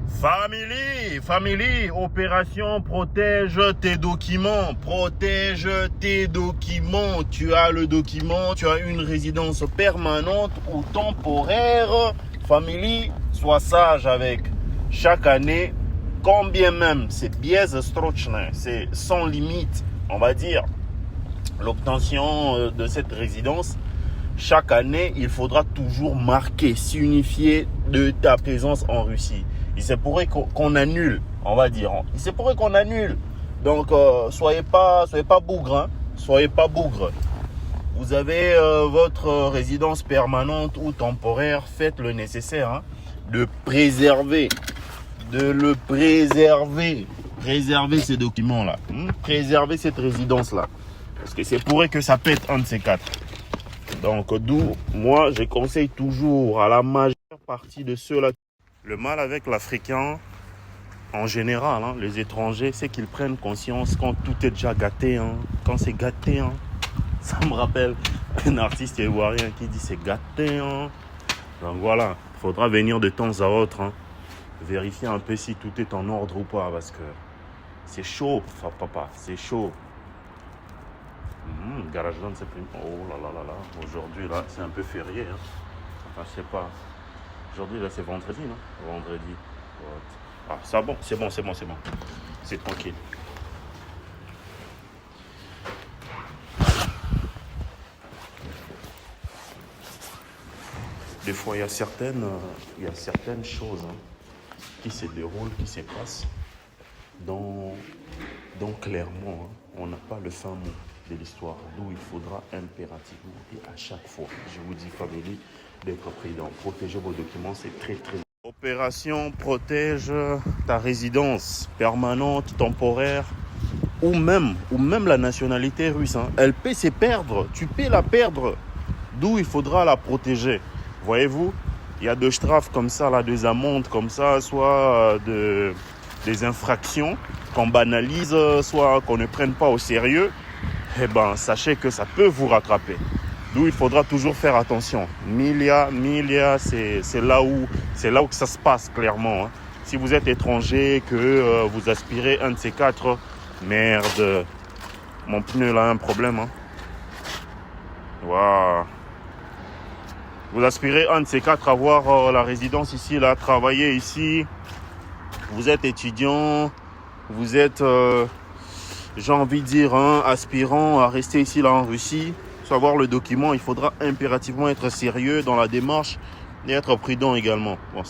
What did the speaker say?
Family, opération protège tes documents. Protège tes documents. Tu as le document, tu as une résidence permanente ou temporaire. Family, sois sage avec. Chaque année, combien même c'est biais strochne, c'est sans limite, on va dire, l'obtention de cette résidence. Chaque année, il faudra toujours marquer, signifier de ta présence en Russie. Il se pourrait qu'on annule, on va dire. Il se pourrait qu'on annule. Donc, soyez pas bougre, hein. Soyez pas bougre. Vous avez votre résidence permanente ou temporaire. Faites le nécessaire, hein, de préserver, préserver ces documents-là, préserver cette résidence-là. Parce que c'est pourrait que ça pète un de ces quatre. Donc, d'où, moi, je conseille toujours à la majeure partie de ceux-là. Le mal avec l'Africain, en général, hein, les étrangers, c'est qu'ils prennent conscience quand tout est déjà gâté. Hein. Quand c'est gâté, hein. Ça me rappelle un artiste ivoirien qui dit c'est gâté. Hein. Donc voilà, il faudra venir de temps à autre, hein, vérifier un peu si tout est en ordre ou pas, parce que c'est chaud, papa, c'est chaud. GarageBand, c'est plus... Oh là là là là. Aujourd'hui, là, c'est un peu férié. Hein. Enfin, je sais pas. Aujourd'hui, là, c'est vendredi, non? Vendredi. What? Ah, ça bon, c'est bon. C'est tranquille. Des fois, il y a certaines choses, hein, qui se déroulent, qui se passent dans clairement, hein, on n'a pas le fin mot de l'histoire, d'où il faudra impérativement et à chaque fois, je vous dis, famille, d'être prudent. Protéger vos documents, c'est très très... Opération protège ta résidence permanente, temporaire, ou même la nationalité russe, hein. Elle peut se perdre, tu peux la perdre, d'où il faudra la protéger. Voyez-vous, il y a des strafs comme ça, là, des amendes comme ça, soit des infractions qu'on banalise, soit qu'on ne prenne pas au sérieux. Eh ben, sachez que ça peut vous rattraper. D'où il faudra toujours faire attention. Milia, c'est là où que ça se passe clairement, hein. Si vous êtes étranger, que vous aspirez un de ces quatre, merde, mon pneu là a un problème, hein. Waouh. Vous aspirez un de ces quatre, avoir la résidence ici, là, travailler ici. Vous êtes étudiant, vous êtes, j'ai envie de dire, hein, aspirant à rester ici, là, en Russie. Savoir le document, il faudra impérativement être sérieux dans la démarche et être prudent également. Bon.